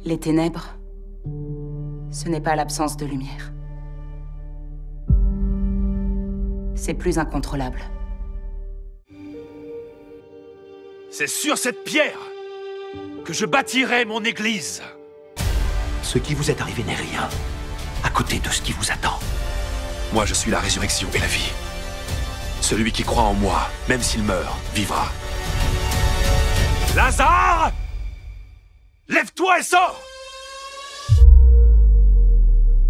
Les ténèbres, ce n'est pas l'absence de lumière. C'est plus incontrôlable. C'est sur cette pierre que je bâtirai mon église. Ce qui vous est arrivé n'est rien à côté de ce qui vous attend. Moi, je suis la résurrection et la vie. Celui qui croit en moi, même s'il meurt, vivra. Lazare! Lève-toi et sors!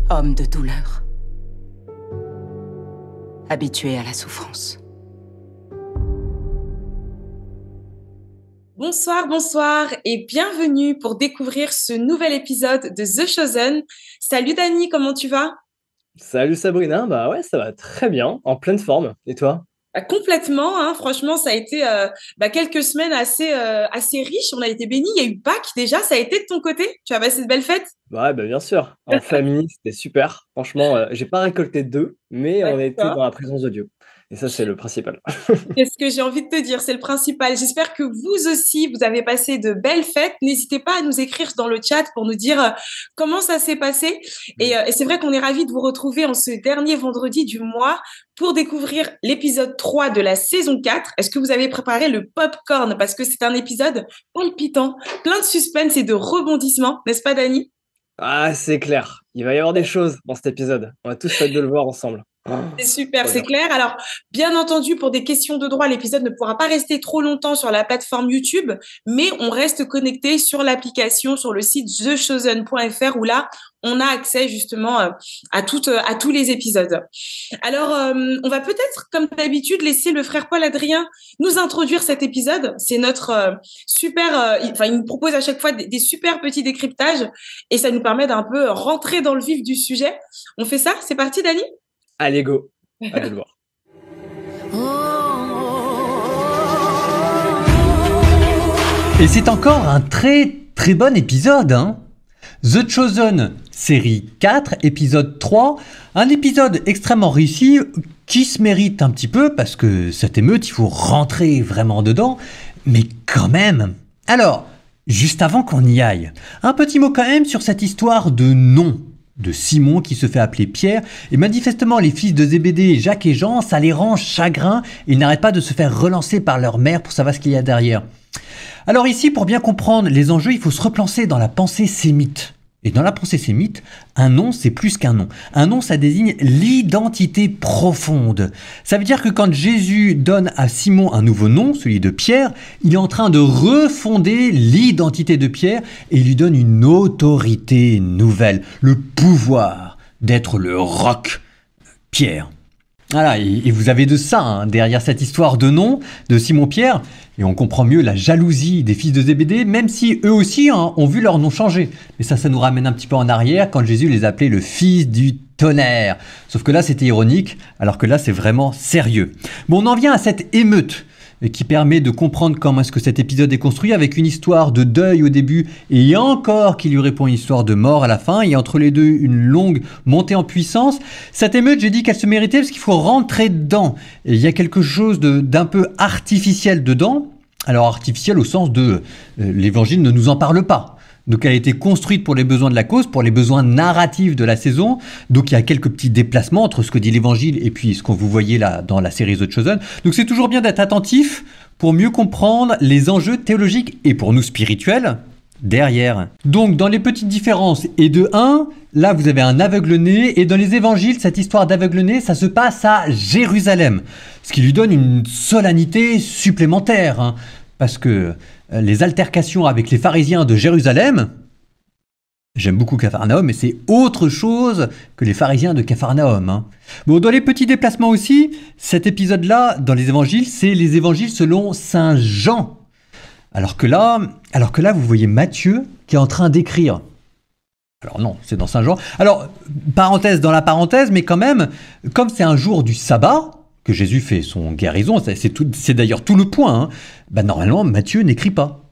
Homme de douleur. Habitué à la souffrance. Bonsoir, bonsoir et bienvenue pour découvrir ce nouvel épisode de The Chosen. Salut Dany, comment tu vas? Salut Sabrina, bah ouais, ça va très bien, en pleine forme. Et toi? Complètement, hein, franchement, ça a été quelques semaines assez riches. On a été bénis. Il y a eu Pâques déjà. Ça a été de ton côté? Tu as passé de belles fêtes? Ouais, bah bien sûr. En famille, c'était super. Franchement, j'ai pas récolté d'œufs, mais on était dans la présence de Dieu. Et ça, c'est le principal. Qu'est-ce que j'ai envie de te dire? C'est le principal. J'espère que vous aussi, vous avez passé de belles fêtes. N'hésitez pas à nous écrire dans le chat pour nous dire comment ça s'est passé. Et c'est vrai qu'on est ravis de vous retrouver en ce dernier vendredi du mois pour découvrir l'épisode 3 de la saison 4. Est-ce que vous avez préparé le popcorn? Parce que c'est un épisode palpitant, plein de suspense et de rebondissements. N'est-ce pas, Dany? Ah, c'est clair. Il va y avoir des choses dans cet épisode. On a tous hâte de le voir ensemble. C'est super, c'est clair. Alors, bien entendu, pour des questions de droit, l'épisode ne pourra pas rester trop longtemps sur la plateforme YouTube, mais on reste connecté sur l'application, sur le site thechosen.fr où là, on a accès justement à tous les épisodes. Alors, on va peut-être, comme d'habitude, laisser le frère Paul Adrien nous introduire cet épisode. C'est notre il nous propose à chaque fois des super petits décryptages et ça nous permet d'un peu rentrer dans le vif du sujet. On fait ça? C'est parti, Dany? Allez, go. Hâte de le voir. Et c'est encore un très très bon épisode, hein. The Chosen, série 4, épisode 3. Un épisode extrêmement réussi qui se mérite un petit peu parce que cette émeute, il faut rentrer vraiment dedans. Mais quand même. Alors, juste avant qu'on y aille, un petit mot quand même sur cette histoire de nom de Simon qui se fait appeler Pierre, et manifestement les fils de Zébédée, Jacques et Jean, ça les rend chagrins, et ils n'arrêtent pas de se faire relancer par leur mère pour savoir ce qu'il y a derrière. Alors ici, pour bien comprendre les enjeux, il faut se replacer dans la pensée sémite. Et dans la pensée sémite, un nom, c'est plus qu'un nom. Un nom, ça désigne l'identité profonde. Ça veut dire que quand Jésus donne à Simon un nouveau nom, celui de Pierre, il est en train de refonder l'identité de Pierre et il lui donne une autorité nouvelle, le pouvoir d'être le roc Pierre. Voilà, et vous avez de ça, hein, derrière cette histoire de nom de Simon-Pierre, et on comprend mieux la jalousie des fils de Zébédée, même si eux aussi ont vu leur nom changer. Mais ça nous ramène un petit peu en arrière, quand Jésus les appelait le fils du tonnerre. Sauf que là, c'était ironique, alors que là, c'est vraiment sérieux. Bon, on en vient à cette émeute, qui permet de comprendre comment est-ce que cet épisode est construit, avec une histoire de deuil au début, et encore qui lui répond une histoire de mort à la fin, et entre les deux, une longue montée en puissance. Cette émeute, j'ai dit qu'elle se méritait parce qu'il faut rentrer dedans. Et il y a quelque chose d'un peu artificiel dedans. Alors artificiel au sens de l'évangile ne nous en parle pas. Donc elle a été construite pour les besoins de la cause, pour les besoins narratifs de la saison. Donc il y a quelques petits déplacements entre ce que dit l'évangile et puis ce qu'on vous voyez là dans la série The Chosen. Donc c'est toujours bien d'être attentif pour mieux comprendre les enjeux théologiques et pour nous spirituels derrière. Donc dans les petites différences et de 1, là vous avez un aveugle-né et dans les évangiles, cette histoire d'aveugle-né, ça se passe à Jérusalem. Ce qui lui donne une solennité supplémentaire, hein, parce que les altercations avec les pharisiens de Jérusalem, j'aime beaucoup Capharnaüm, mais c'est autre chose que les pharisiens de Capharnaüm. Hein. Bon, dans les petits déplacements aussi, cet épisode-là, dans les évangiles, c'est les évangiles selon Saint Jean. Alors que là, vous voyez Matthieu qui est en train d'écrire. Alors non, c'est dans Saint Jean. Alors, parenthèse dans la parenthèse, mais quand même, comme c'est un jour du sabbat, que Jésus fait son guérison, c'est d'ailleurs tout le point, hein. Bah normalement, Matthieu n'écrit pas.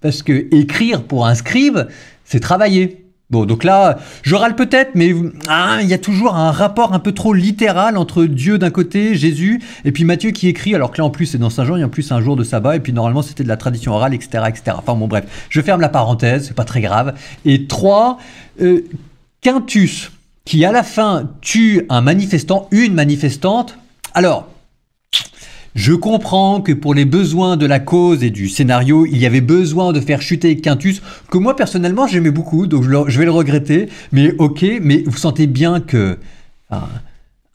Parce que écrire pour un scribe, c'est travailler. Bon, donc là, je râle peut-être, mais il y a toujours un rapport un peu trop littéral entre Dieu d'un côté, Jésus, et puis Matthieu qui écrit, alors que là en plus c'est dans Saint Jean, et en plus c'est un jour de sabbat, et puis normalement c'était de la tradition orale, etc., etc. Enfin bon, bref, je ferme la parenthèse, c'est pas très grave. Et 3, Quintus, qui à la fin tue un manifestant, une manifestante. Alors, je comprends que pour les besoins de la cause et du scénario, il y avait besoin de faire chuter Quintus, que moi personnellement j'aimais beaucoup, donc je vais le regretter, mais ok, mais vous sentez bien que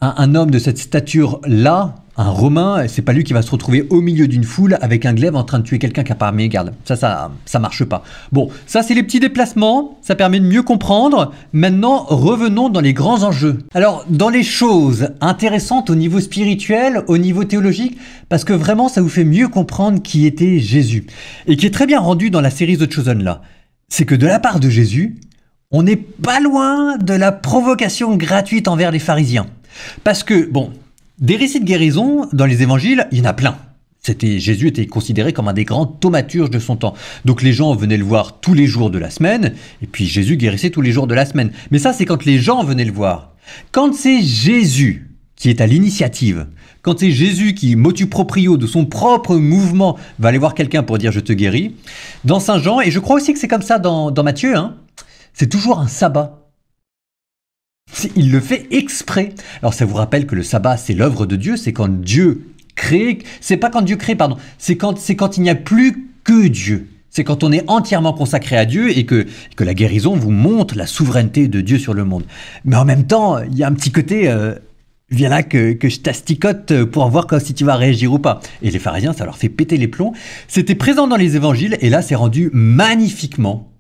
un homme de cette stature-là, un Romain, c'est pas lui qui va se retrouver au milieu d'une foule avec un glaive en train de tuer quelqu'un qui a pas armé garde. Ça marche pas. Bon, ça c'est les petits déplacements, ça permet de mieux comprendre. Maintenant, revenons dans les grands enjeux. Alors, dans les choses intéressantes au niveau spirituel, au niveau théologique, parce que vraiment ça vous fait mieux comprendre qui était Jésus. Et qui est très bien rendu dans la série The Chosen là. C'est que de la part de Jésus, on n'est pas loin de la provocation gratuite envers les pharisiens. Parce que, bon, des récits de guérison dans les évangiles, il y en a plein. Jésus était considéré comme un des grands thaumaturges de son temps. Donc les gens venaient le voir tous les jours de la semaine, et puis Jésus guérissait tous les jours de la semaine. Mais ça, c'est quand les gens venaient le voir. Quand c'est Jésus qui est à l'initiative, quand c'est Jésus qui, motu proprio de son propre mouvement, va aller voir quelqu'un pour dire « je te guéris », dans Saint Jean, et je crois aussi que c'est comme ça dans Matthieu, c'est toujours un sabbat. Il le fait exprès. Alors ça vous rappelle que le sabbat, c'est l'œuvre de Dieu, c'est quand Dieu crée, c'est pas quand Dieu crée, pardon, c'est quand il n'y a plus que Dieu. C'est quand on est entièrement consacré à Dieu et que la guérison vous montre la souveraineté de Dieu sur le monde. Mais en même temps, il y a un petit côté, viens là que je t'asticote pour voir si tu vas réagir ou pas. Et les pharisiens, ça leur fait péter les plombs. C'était présent dans les évangiles et là, c'est rendu magnifiquement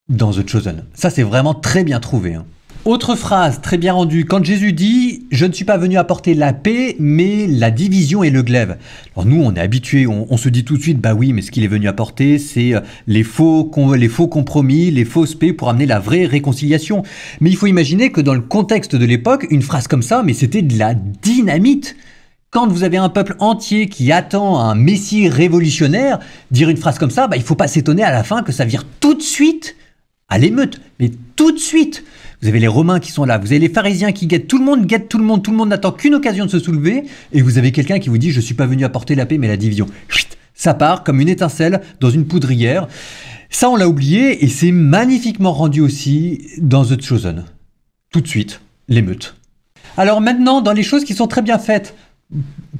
dans The Chosen. Ça, c'est vraiment très bien trouvé. Autre phrase très bien rendue, quand Jésus dit « Je ne suis pas venu apporter la paix, mais la division et le glaive ». Alors nous, on est habitués, on se dit tout de suite « Bah oui, mais ce qu'il est venu apporter, c'est les faux compromis, les fausses paix pour amener la vraie réconciliation ». Mais il faut imaginer que dans le contexte de l'époque, une phrase comme ça, mais c'était de la dynamite. Quand vous avez un peuple entier qui attend un messie révolutionnaire, dire une phrase comme ça, il ne faut pas s'étonner à la fin que ça vire tout de suite à l'émeute, mais tout de suite. Vous avez les Romains qui sont là, vous avez les pharisiens qui guettent tout le monde n'attend qu'une occasion de se soulever, et vous avez quelqu'un qui vous dit « je suis pas venu apporter la paix mais la division ». Ça part comme une étincelle dans une poudrière. Ça, on l'a oublié, et c'est magnifiquement rendu aussi dans The Chosen. Tout de suite, l'émeute. Alors maintenant, dans les choses qui sont très bien faites,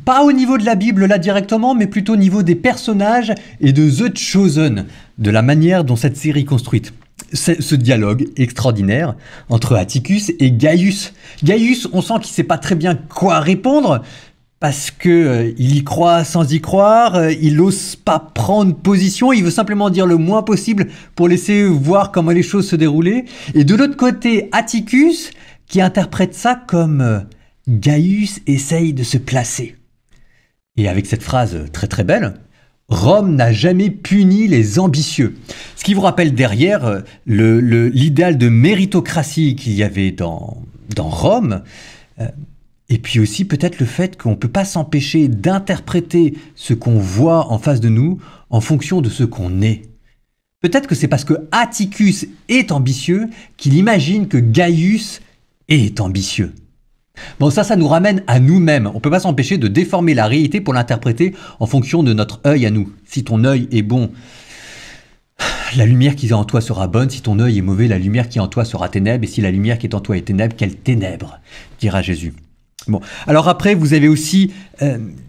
pas au niveau de la Bible là directement, mais plutôt au niveau des personnages et de The Chosen, de la manière dont cette série est construite. Ce dialogue extraordinaire entre Atticus et Gaius. Gaius, on sent qu'il ne sait pas très bien quoi répondre parce que il y croit sans y croire, il n'ose pas prendre position, il veut simplement dire le moins possible pour laisser voir comment les choses se déroulaient. Et de l'autre côté, Atticus qui interprète ça comme Gaius essaye de se placer. Et avec cette phrase très très belle, Rome n'a jamais puni les ambitieux. Ce qui vous rappelle derrière l'idéal de méritocratie qu'il y avait dans Rome, et puis aussi peut-être le fait qu'on ne peut pas s'empêcher d'interpréter ce qu'on voit en face de nous en fonction de ce qu'on est. Peut-être que c'est parce que Atticus est ambitieux qu'il imagine que Gaius est ambitieux. Bon, ça nous ramène à nous-mêmes. On ne peut pas s'empêcher de déformer la réalité pour l'interpréter en fonction de notre œil à nous. Si ton œil est bon, la lumière qui est en toi sera bonne. Si ton œil est mauvais, la lumière qui est en toi sera ténèbre. Et si la lumière qui est en toi est ténèbre, quelle ténèbre, dira Jésus. Bon, alors après, vous avez aussi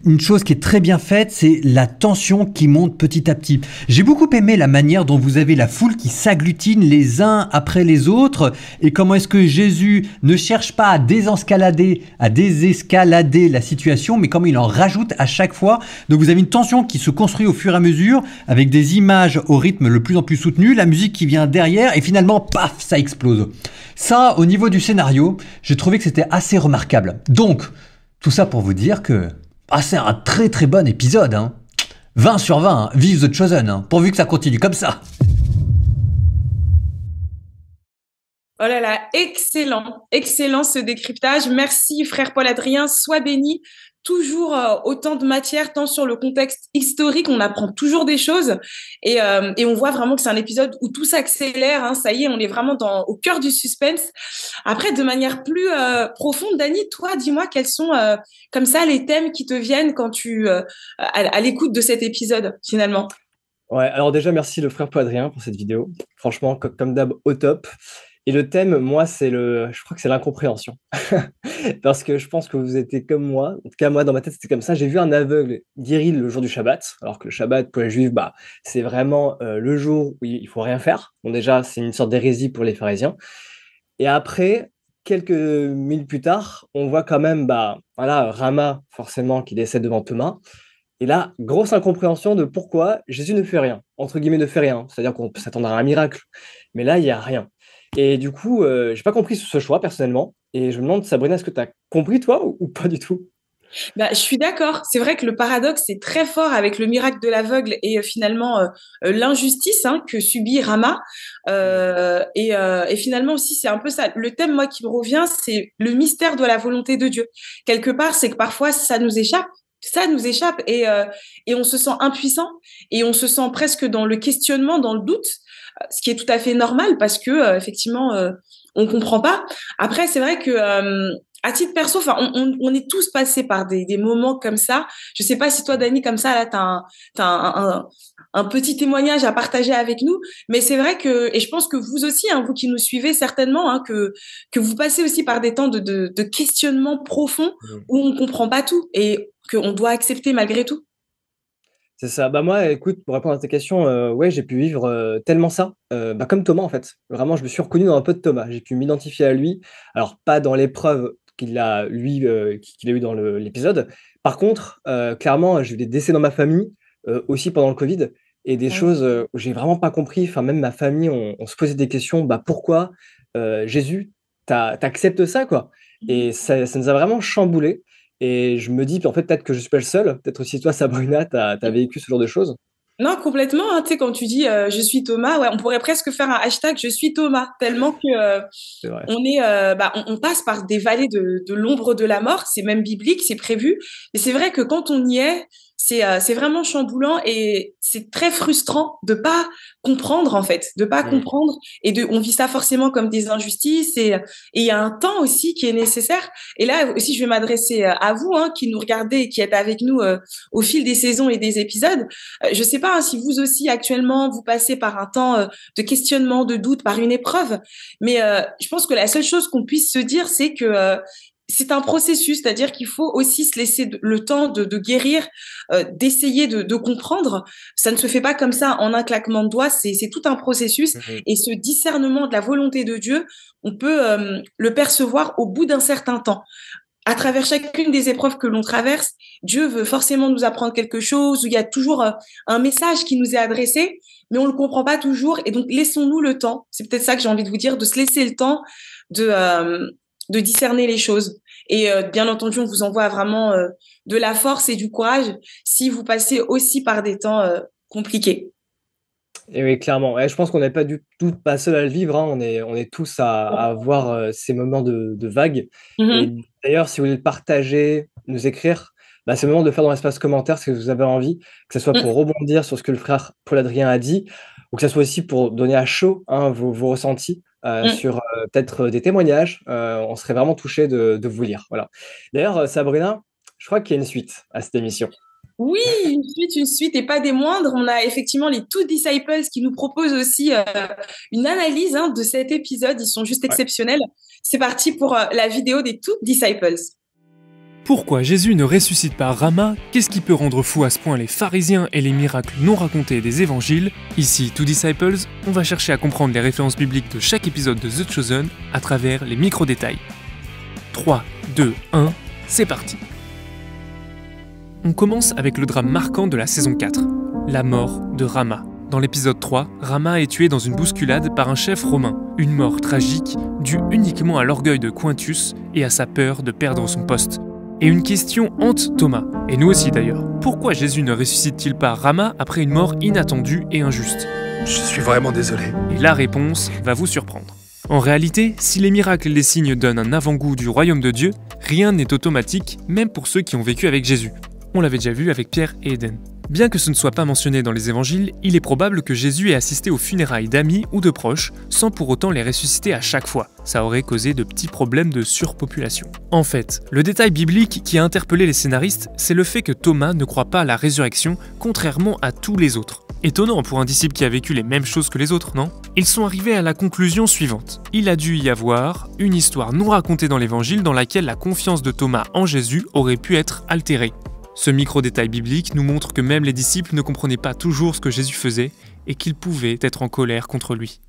une chose qui est très bien faite, c'est la tension qui monte petit à petit. J'ai beaucoup aimé la manière dont vous avez la foule qui s'agglutine les uns après les autres, et comment est-ce que Jésus ne cherche pas à désescalader la situation, mais comment il en rajoute à chaque fois. Donc vous avez une tension qui se construit au fur et à mesure, avec des images au rythme de plus en plus soutenu, la musique qui vient derrière, et finalement, paf, ça explose. Ça, au niveau du scénario, j'ai trouvé que c'était assez remarquable. Donc, tout ça pour vous dire que c'est un très très bon épisode. 20 sur 20, vive The Chosen, pourvu que ça continue comme ça. Oh là là, excellent ce décryptage. Merci frère Paul-Adrien, sois béni. toujours autant de matière, tant sur le contexte historique, on apprend toujours des choses et on voit vraiment que c'est un épisode où tout s'accélère, hein, ça y est, on est vraiment au cœur du suspense. Après, de manière plus profonde, Dany, toi, dis-moi quels sont comme ça les thèmes qui te viennent quand à l'écoute de cet épisode, finalement. Ouais, alors déjà, merci le frère Poadrien pour cette vidéo. Franchement, comme d'hab, au top. Et le thème, moi, je crois que c'est l'incompréhension. Parce que je pense que vous étiez comme moi. En tout cas, moi, dans ma tête, c'était comme ça. J'ai vu un aveugle guérir le jour du Shabbat. Alors que le Shabbat, pour les Juifs, c'est vraiment le jour où il faut rien faire. Bon, déjà, c'est une sorte d'hérésie pour les pharisiens. Et après, quelques milles plus tard, on voit quand même, voilà, Rama, forcément, qui décède devant Thomas. Et là, grosse incompréhension de pourquoi Jésus ne fait rien. Entre guillemets, ne fait rien. C'est-à-dire qu'on peut s'attendre à un miracle. Mais là, il n'y a rien. Et du coup, j'ai pas compris ce choix personnellement. Et je me demande, Sabrina, est-ce que tu as compris toi ou pas du tout? Je suis d'accord. C'est vrai que le paradoxe est très fort avec le miracle de l'aveugle et finalement l'injustice que subit Rama. Et finalement aussi, c'est un peu ça. Le thème, moi, qui me revient, c'est le mystère de la volonté de Dieu. Quelque part, c'est que parfois, ça nous échappe. Ça nous échappe et on se sent impuissant et on se sent presque dans le questionnement, dans le doute, ce qui est tout à fait normal parce que effectivement on comprend pas. Après c'est vrai que à titre perso, on est tous passés par des moments comme ça. Je sais pas si toi Dany comme ça là t'as un petit témoignage à partager avec nous, mais c'est vrai que et je pense que vous aussi vous qui nous suivez certainement que vous passez aussi par des temps de questionnement profond où on comprend pas tout et qu'on doit accepter malgré tout. C'est ça. Moi, écoute, pour répondre à ta question, ouais, j'ai pu vivre tellement ça, comme Thomas en fait. Vraiment, je me suis reconnu dans un peu de Thomas. J'ai pu m'identifier à lui. Alors, pas dans l'épreuve qu'il a eu dans l'épisode. Par contre, clairement, j'ai eu des décès dans ma famille, aussi pendant le Covid, et des choses où j'ai vraiment pas compris. Enfin, même ma famille, on se posait des questions. Pourquoi Jésus, t'acceptes ça, quoi? Et ça nous a vraiment chamboulé. Et je me dis, en fait, peut-être que je suis pas le seul. Peut-être aussi toi, Sabrina, t'as vécu ce genre de choses. Non, complètement. Tu sais, quand tu dis je suis Thomas, ouais, on pourrait presque faire un hashtag je suis Thomas, tellement que on passe par des vallées de l'ombre de la mort. C'est même biblique, c'est prévu. Mais c'est vrai que quand on y est, c'est vraiment chamboulant et c'est très frustrant de pas comprendre en fait, de pas comprendre et on vit ça forcément comme des injustices et il y a un temps aussi qui est nécessaire. Et là aussi, je vais m'adresser à vous qui nous regardez et qui êtes avec nous au fil des saisons et des épisodes. Je sais pas si vous aussi actuellement vous passez par un temps de questionnement, de doute, par une épreuve, mais je pense que la seule chose qu'on puisse se dire, c'est que c'est un processus, c'est-à-dire qu'il faut aussi se laisser le temps de guérir, d'essayer de comprendre. Ça ne se fait pas comme ça en un claquement de doigts, c'est tout un processus. Et ce discernement de la volonté de Dieu, on peut le percevoir au bout d'un certain temps. À travers chacune des épreuves que l'on traverse, Dieu veut forcément nous apprendre quelque chose, où il y a toujours un message qui nous est adressé, mais on ne le comprend pas toujours. Et donc, laissons-nous le temps, c'est peut-être ça que j'ai envie de vous dire, de se laisser le temps de discerner les choses. Et bien entendu, on vous envoie vraiment de la force et du courage si vous passez aussi par des temps compliqués. Et oui, clairement. Et je pense qu'on n'est pas du tout pas seul à le vivre. On est tous à avoir ces moments de vague. Et d'ailleurs, si vous voulez le partager, nous écrire, c'est le moment de faire dans l'espace commentaire ce que vous avez envie, que ce soit pour rebondir sur ce que le frère Paul-Adrien a dit, ou que ce soit aussi pour donner à chaud vos ressentis sur peut-être des témoignages. On serait vraiment touchés de vous lire. Voilà. D'ailleurs, Sabrina, je crois qu'il y a une suite à cette émission. Oui, une suite et pas des moindres. On a effectivement les Two Disciples qui nous proposent aussi une analyse de cet épisode. Ils sont juste exceptionnels. C'est parti pour la vidéo des Two Disciples. Pourquoi Jésus ne ressuscite pas Rama? Qu'est-ce qui peut rendre fou à ce point les pharisiens et les miracles non racontés des évangiles? Ici, Two Disciples, on va chercher à comprendre les références bibliques de chaque épisode de The Chosen à travers les micro-détails. 3, 2, 1, c'est parti! On commence avec le drame marquant de la saison 4, la mort de Rama. Dans l'épisode 3, Rama est tué dans une bousculade par un chef romain, une mort tragique due uniquement à l'orgueil de Quintus et à sa peur de perdre son poste. Et une question hante Thomas, et nous aussi d'ailleurs. Pourquoi Jésus ne ressuscite-t-il pas Rama après une mort inattendue et injuste? Je suis vraiment désolé. Et la réponse va vous surprendre. En réalité, si les miracles et les signes donnent un avant-goût du royaume de Dieu, rien n'est automatique, même pour ceux qui ont vécu avec Jésus. On l'avait déjà vu avec Pierre et Eden. Bien que ce ne soit pas mentionné dans les évangiles, il est probable que Jésus ait assisté aux funérailles d'amis ou de proches, sans pour autant les ressusciter à chaque fois. Ça aurait causé de petits problèmes de surpopulation. En fait, le détail biblique qui a interpellé les scénaristes, c'est le fait que Thomas ne croit pas à la résurrection, contrairement à tous les autres. Étonnant pour un disciple qui a vécu les mêmes choses que les autres, non? Ils sont arrivés à la conclusion suivante. Il a dû y avoir une histoire non racontée dans l'évangile dans laquelle la confiance de Thomas en Jésus aurait pu être altérée. Ce micro-détail biblique nous montre que même les disciples ne comprenaient pas toujours ce que Jésus faisait et qu'ils pouvaient être en colère contre lui.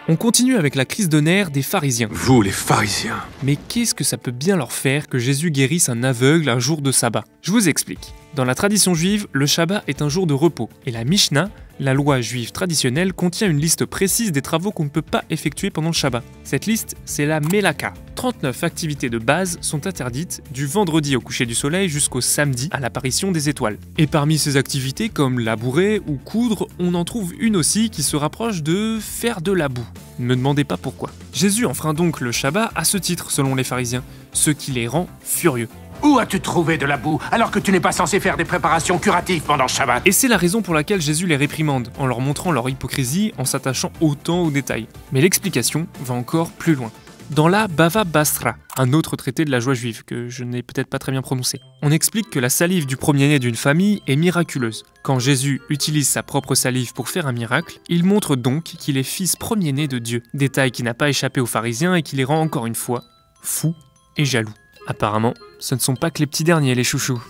On continue avec la crise de nerfs des pharisiens. Vous, les pharisiens. Mais qu'est-ce que ça peut bien leur faire que Jésus guérisse un aveugle un jour de sabbat? Je vous explique. Dans la tradition juive, le Shabbat est un jour de repos, et la Mishnah, la loi juive traditionnelle, contient une liste précise des travaux qu'on ne peut pas effectuer pendant le Shabbat. Cette liste, c'est la Melaka. 39 activités de base sont interdites du vendredi au coucher du soleil jusqu'au samedi à l'apparition des étoiles. Et parmi ces activités, comme labourer ou coudre, on en trouve une aussi qui se rapproche de faire de la boue. Ne me demandez pas pourquoi. Jésus enfreint donc le Shabbat à ce titre selon les pharisiens, ce qui les rend furieux. Où as-tu trouvé de la boue alors que tu n'es pas censé faire des préparations curatives pendant Shabbat? Et c'est la raison pour laquelle Jésus les réprimande, en leur montrant leur hypocrisie en s'attachant autant aux détails. Mais l'explication va encore plus loin. Dans la Bava Basra, un autre traité de la joie juive que je n'ai peut-être pas très bien prononcé, on explique que la salive du premier-né d'une famille est miraculeuse. Quand Jésus utilise sa propre salive pour faire un miracle, il montre donc qu'il est fils premier-né de Dieu. Détail qui n'a pas échappé aux pharisiens et qui les rend encore une fois fous et jaloux. Apparemment, ce ne sont pas que les petits derniers, les chouchous.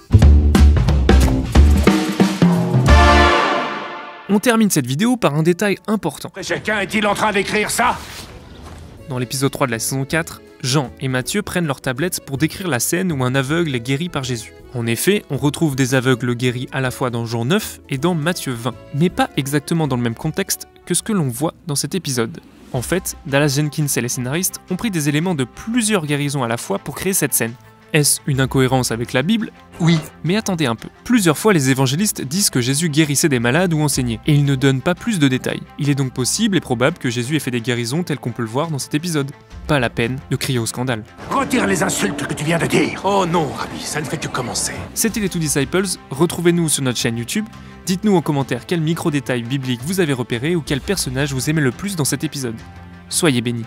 On termine cette vidéo par un détail important. Quelqu'un est-il en train d'écrire ça? Dans l'épisode 3 de la saison 4, Jean et Matthieu prennent leurs tablettes pour décrire la scène où un aveugle est guéri par Jésus. En effet, on retrouve des aveugles guéris à la fois dans Jean 9 et dans Matthieu 20, mais pas exactement dans le même contexte que ce que l'on voit dans cet épisode. En fait, Dallas Jenkins et les scénaristes ont pris des éléments de plusieurs guérisons à la fois pour créer cette scène. Est-ce une incohérence avec la Bible? Oui. Mais attendez un peu. Plusieurs fois, les évangélistes disent que Jésus guérissait des malades ou enseignait, et ils ne donnent pas plus de détails. Il est donc possible et probable que Jésus ait fait des guérisons telles qu'on peut le voir dans cet épisode. Pas la peine de crier au scandale. Retire les insultes que tu viens de dire. Oh non, Rabbi, ça ne fait que commencer. C'était les Two Disciples, retrouvez-nous sur notre chaîne YouTube. Dites-nous en commentaire quel micro-détail biblique vous avez repéré ou quel personnage vous aimez le plus dans cet épisode. Soyez bénis.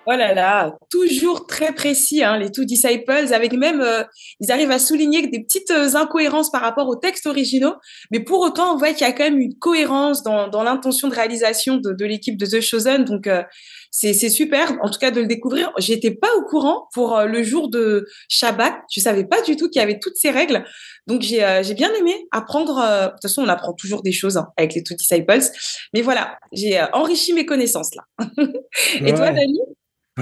Oh là là, toujours très précis, hein, les Two Disciples, avec même, ils arrivent à souligner des petites incohérences par rapport aux textes originaux, mais pour autant, on voit qu'il y a quand même une cohérence dans l'intention de réalisation de l'équipe de The Chosen, donc c'est super, en tout cas de le découvrir. J'étais pas au courant pour le jour de Shabbat, je savais pas du tout qu'il y avait toutes ces règles, donc j'ai bien aimé apprendre. De toute façon, on apprend toujours des choses hein, avec les Two Disciples, mais voilà, j'ai enrichi mes connaissances là. Et toi, Dani?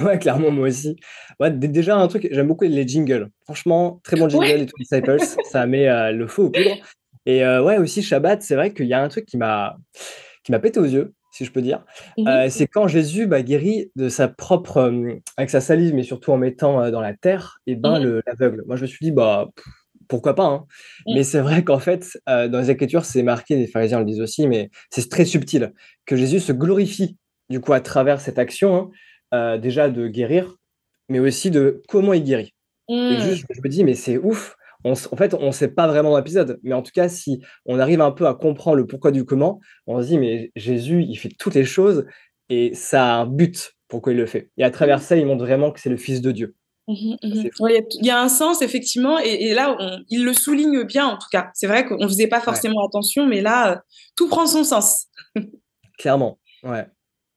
Ouais, clairement, moi aussi. Ouais, déjà, un truc, j'aime beaucoup les jingles. Franchement, très bon jingle, les Two Disciples. Ça met le feu aux poudres. Et ouais, aussi, Shabbat, c'est vrai qu'il y a un truc qui m'a pété aux yeux, si je peux dire. C'est quand Jésus guérit de sa propre, avec sa salive, mais surtout en mettant dans la terre, et l'aveugle. Moi, je me suis dit, pourquoi pas, hein. Mais c'est vrai qu'en fait, dans les Écritures, c'est marqué, les pharisiens le disent aussi, mais c'est très subtil, que Jésus se glorifie, du coup, à travers cette action, hein. Déjà de guérir, mais aussi de comment il guérit. Et juste, je me dis, mais c'est ouf. En fait, on ne sait pas vraiment dans l'épisode, mais en tout cas, si on arrive un peu à comprendre le pourquoi du comment, on se dit, mais Jésus, il fait toutes les choses et ça a un but pourquoi il le fait. Et à travers ça, il montre vraiment que c'est le Fils de Dieu. Ouais, il y a un sens, effectivement, et là, il le souligne bien, en tout cas. C'est vrai qu'on ne faisait pas forcément attention, mais là, tout prend son sens. Clairement, ouais.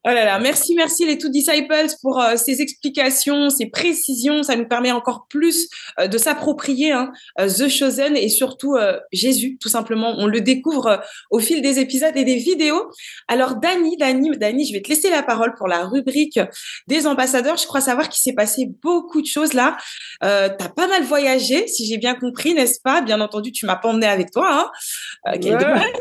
Oh là là, merci les Two Disciples pour ces explications, ces précisions. Ça nous permet encore plus de s'approprier The Chosen et surtout Jésus, tout simplement. On le découvre au fil des épisodes et des vidéos. Alors Dani, je vais te laisser la parole pour la rubrique des ambassadeurs. Je crois savoir qu'il s'est passé beaucoup de choses là. T'as pas mal voyagé, si j'ai bien compris, n'est-ce pas? Bien entendu, tu m'as pas emmené avec toi. Quel dommage.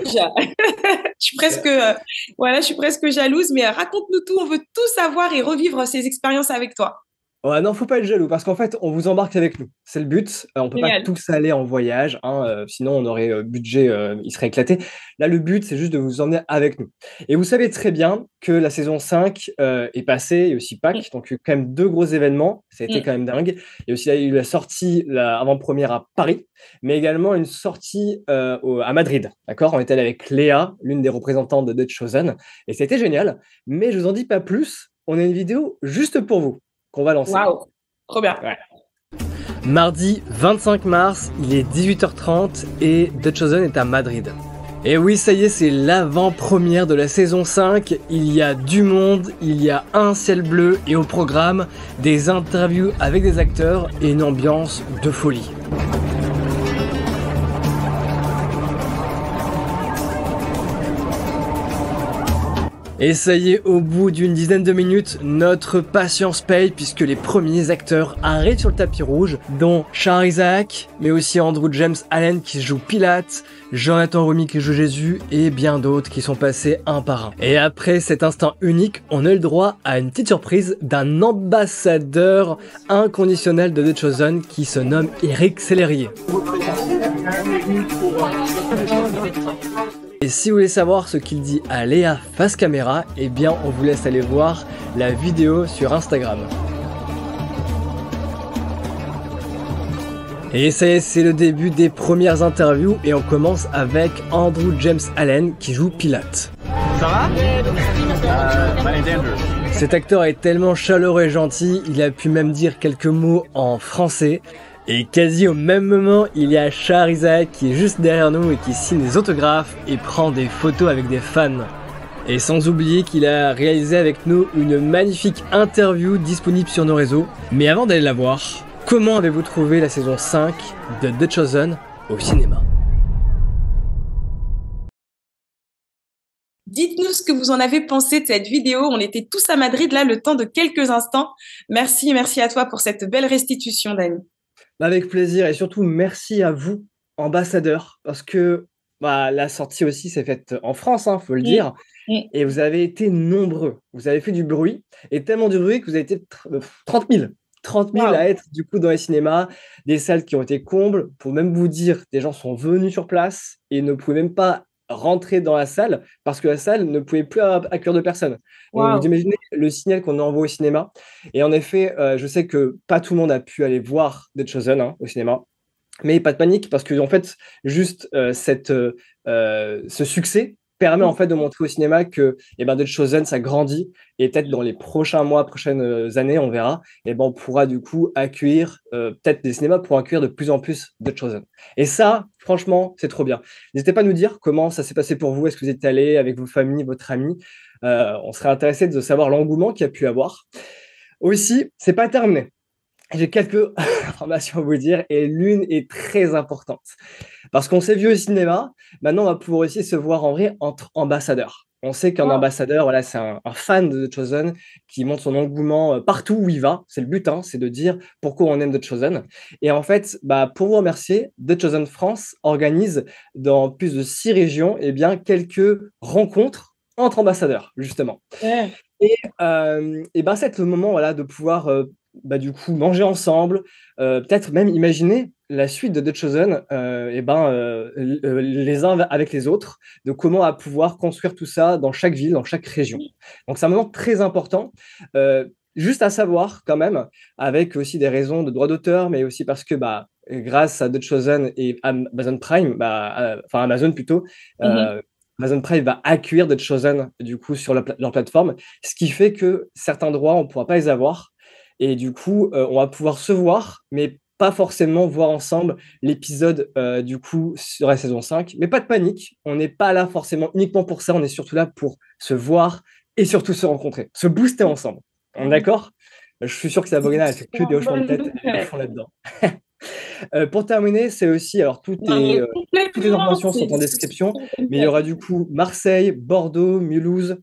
Je suis presque jalouse, mais raconte-nous tout, on veut tout savoir et revivre ces expériences avec toi. Ouais, non, faut pas être jaloux parce qu'en fait, on vous embarque avec nous. C'est le but. On peut pas Génial. tous aller en voyage, hein, sinon on aurait budget, il serait éclaté. Là, le but, c'est juste de vous emmener avec nous. Et vous savez très bien que la saison 5 est passée, et aussi Pâques, donc il y a eu quand même 2 gros événements. Ça a été quand même dingue. Et aussi, il y a eu la sortie, la avant-première à Paris, mais également une sortie à Madrid. D'accord? On était allé avec Léa, l'une des représentantes de The Chosen, et c'était génial. Mais je vous en dis pas plus. On a une vidéo juste pour vous qu'on va lancer. Waouh, trop bien. Ouais. Mardi 25 mars, il est 18h30 et The Chosen est à Madrid. Et oui, ça y est, c'est l'avant-première de la saison 5. Il y a du monde, il y a un ciel bleu et au programme, des interviews avec des acteurs et une ambiance de folie. Et ça y est, au bout d'une dizaine de minutes, notre patience paye puisque les premiers acteurs arrivent sur le tapis rouge, dont Shahar Isaac, mais aussi Andrew James Allen qui joue Pilate, Jonathan Romy qui joue Jésus et bien d'autres qui sont passés un par un. Et après cet instant unique, on a eu le droit à une petite surprise d'un ambassadeur inconditionnel de The Chosen qui se nomme Eric Sellerier. Et si vous voulez savoir ce qu'il dit à Léa face caméra, eh bien on vous laisse aller voir la vidéo sur Instagram. Et ça y est, c'est le début des premières interviews et on commence avec Andrew James Allen qui joue Pilate. Ça va? Cet acteur est tellement chaleureux et gentil, il a pu même dire quelques mots en français. Et quasi au même moment, il y a Shahar Isaac qui est juste derrière nous et qui signe des autographes et prend des photos avec des fans. Et sans oublier qu'il a réalisé avec nous une magnifique interview disponible sur nos réseaux. Mais avant d'aller la voir, comment avez-vous trouvé la saison 5 de The Chosen au cinéma ? Dites-nous ce que vous en avez pensé de cette vidéo. On était tous à Madrid là le temps de quelques instants. Merci à toi pour cette belle restitution, Dany. Avec plaisir et surtout merci à vous, ambassadeurs, parce que la sortie aussi s'est faite en France, faut le dire, et vous avez été nombreux, vous avez fait du bruit, et tellement du bruit que vous avez été 30 000 à être du coup dans les cinémas, des salles qui ont été combles, pour même vous dire, des gens sont venus sur place et ne pouvaient même pas rentrer dans la salle parce que la salle ne pouvait plus accueillir de personnes. Donc, vous imaginez le signal qu'on envoie au cinéma. Et en effet, je sais que pas tout le monde a pu aller voir The Chosen au cinéma, mais pas de panique parce que en fait, juste ce succès permet en fait de montrer au cinéma que The Chosen ça grandit et peut-être dans les prochains mois, prochaines années, on verra, on pourra du coup accueillir peut-être des cinémas pour accueillir de plus en plus The Chosen. Et ça, franchement, c'est trop bien. N'hésitez pas à nous dire comment ça s'est passé pour vous. Est-ce que vous êtes allé avec vos familles, votre ami? On serait intéressé de savoir l'engouement qu'il y a pu avoir. Aussi, c'est pas terminé. J'ai quelques informations à vous dire et l'une est très importante. Parce qu'on s'est vu au cinéma, maintenant on va pouvoir aussi se voir en vrai entre ambassadeurs. On sait qu'un ambassadeur, c'est un fan de The Chosen qui montre son engouement partout où il va. C'est le but, c'est de dire pourquoi on aime The Chosen. Et en fait, pour vous remercier, The Chosen France organise dans plus de 6 régions quelques rencontres entre ambassadeurs, justement. Ouais. Et c'est le moment de pouvoir du coup manger ensemble, peut-être même imaginer la suite de The Chosen, les uns avec les autres, de comment on va pouvoir construire tout ça dans chaque ville, dans chaque région. Donc c'est un moment très important, juste à savoir quand même, avec aussi des raisons de droit d'auteur, mais aussi parce que grâce à The Chosen et Amazon Prime, Amazon plutôt, Amazon Prime va accueillir The Chosen du coup sur leur plateforme, ce qui fait que certains droits on ne pourra pas les avoir. Et du coup, on va pouvoir se voir, mais pas forcément voir ensemble l'épisode du coup sur la saison 5. Mais pas de panique, on n'est pas là forcément uniquement pour ça, on est surtout là pour se voir et surtout se rencontrer, se booster ensemble. On est d'accord ? Je suis sûr que Sabrina a fait que des hochements de tête à fond là-dedans. Pour terminer, c'est aussi, alors toutes les informations sont en description, mais il y aura du coup Marseille, Bordeaux, Mulhouse,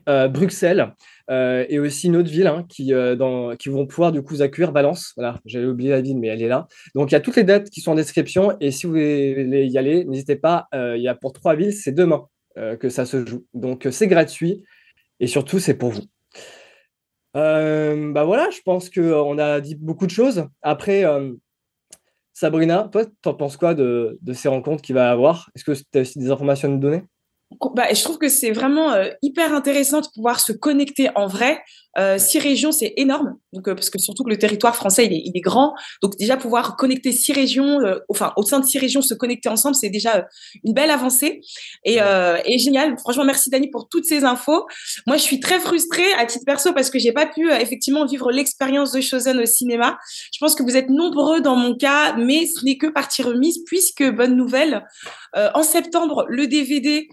Bruxelles et aussi une autre ville qui vont pouvoir du coup accueillir Valence. Voilà, j'avais oublié la ville, mais elle est là. Donc il y a toutes les dates qui sont en description et si vous voulez y aller, n'hésitez pas. Il y a pour 3 villes, c'est demain que ça se joue. Donc c'est gratuit et surtout c'est pour vous. Bah voilà, je pense qu'on a dit beaucoup de choses. Après, Sabrina, toi, t'en penses quoi de ces rencontres qu'il va y avoir? Est-ce que tu as aussi des informations à nous donner? Bah, je trouve que c'est vraiment hyper intéressant de pouvoir se connecter en vrai. 6 régions, c'est énorme. Donc, parce que surtout que le territoire français, il est grand. Donc, déjà, pouvoir connecter 6 régions, enfin, au sein de 6 régions, se connecter ensemble, c'est déjà une belle avancée. Et génial. Franchement, merci Dani pour toutes ces infos. Moi, je suis très frustrée à titre perso parce que j'ai pas pu effectivement vivre l'expérience de Chosen au cinéma. Je pense que vous êtes nombreux dans mon cas, mais ce n'est que partie remise puisque, bonne nouvelle, en septembre, le DVD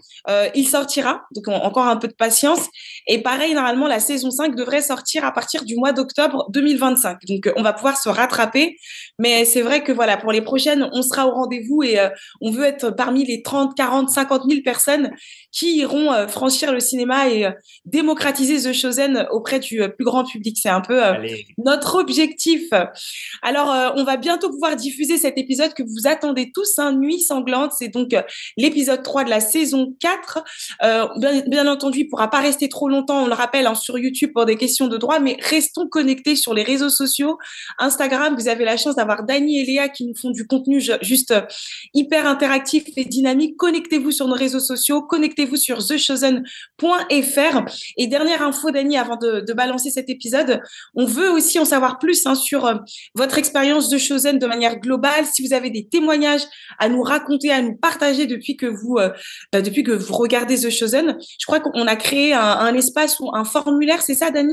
il sortira, donc encore un peu de patience. Et pareil, normalement, la saison 5 devrait sortir à partir du mois d'octobre 2025. Donc, on va pouvoir se rattraper. Mais c'est vrai que voilà, pour les prochaines, on sera au rendez-vous et on veut être parmi les 30, 40, 50 000 personnes qui iront franchir le cinéma et démocratiser The Chosen auprès du plus grand public. C'est un peu notre objectif. Alors, on va bientôt pouvoir diffuser cet épisode que vous attendez tous, hein, Nuit sanglante. C'est donc l'épisode 3 de la saison 4. Bien entendu, il ne pourra pas rester trop longtemps, on le rappelle, hein, sur YouTube pour des questions de droit, mais restons connectés sur les réseaux sociaux. Instagram, vous avez la chance d'avoir Dani et Léa qui nous font du contenu juste hyper interactif et dynamique. Connectez-vous sur nos réseaux sociaux, connectez-vous sur thechosen.fr. Et dernière info, Dani, avant de balancer cet épisode, on veut aussi en savoir plus sur votre expérience de Chosen de manière globale. Si vous avez des témoignages à nous raconter, à nous partager depuis que vous regardez The Chosen, je crois qu'on a créé un espace ou un formulaire, c'est ça, Dani?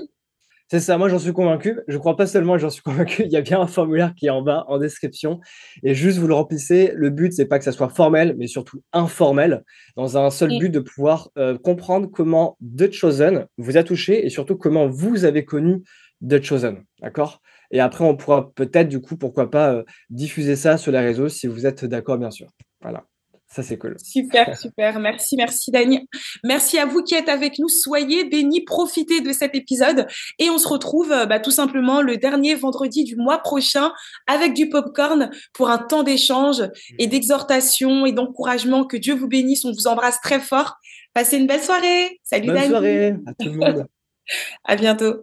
C'est ça, moi j'en suis convaincu. Je crois pas seulement que j'en suis convaincu, il y a bien un formulaire qui est en bas, en description. Et juste vous le remplissez. Le but, c'est pas que ça soit formel, mais surtout informel, dans un seul but de pouvoir comprendre comment The Chosen vous a touché et surtout comment vous avez connu The Chosen. D'accord? Et après, on pourra peut-être, du coup, pourquoi pas, diffuser ça sur les réseaux si vous êtes d'accord, bien sûr. Voilà. Ça, c'est cool. Super, super. Merci, merci, Dani. Merci à vous qui êtes avec nous. Soyez bénis, profitez de cet épisode. Et on se retrouve tout simplement le dernier vendredi du mois prochain avec du popcorn pour un temps d'échange et d'exhortation et d'encouragement. Que Dieu vous bénisse. On vous embrasse très fort. Passez une belle soirée. Salut, Dani. Bonne soirée à tout le monde. À bientôt.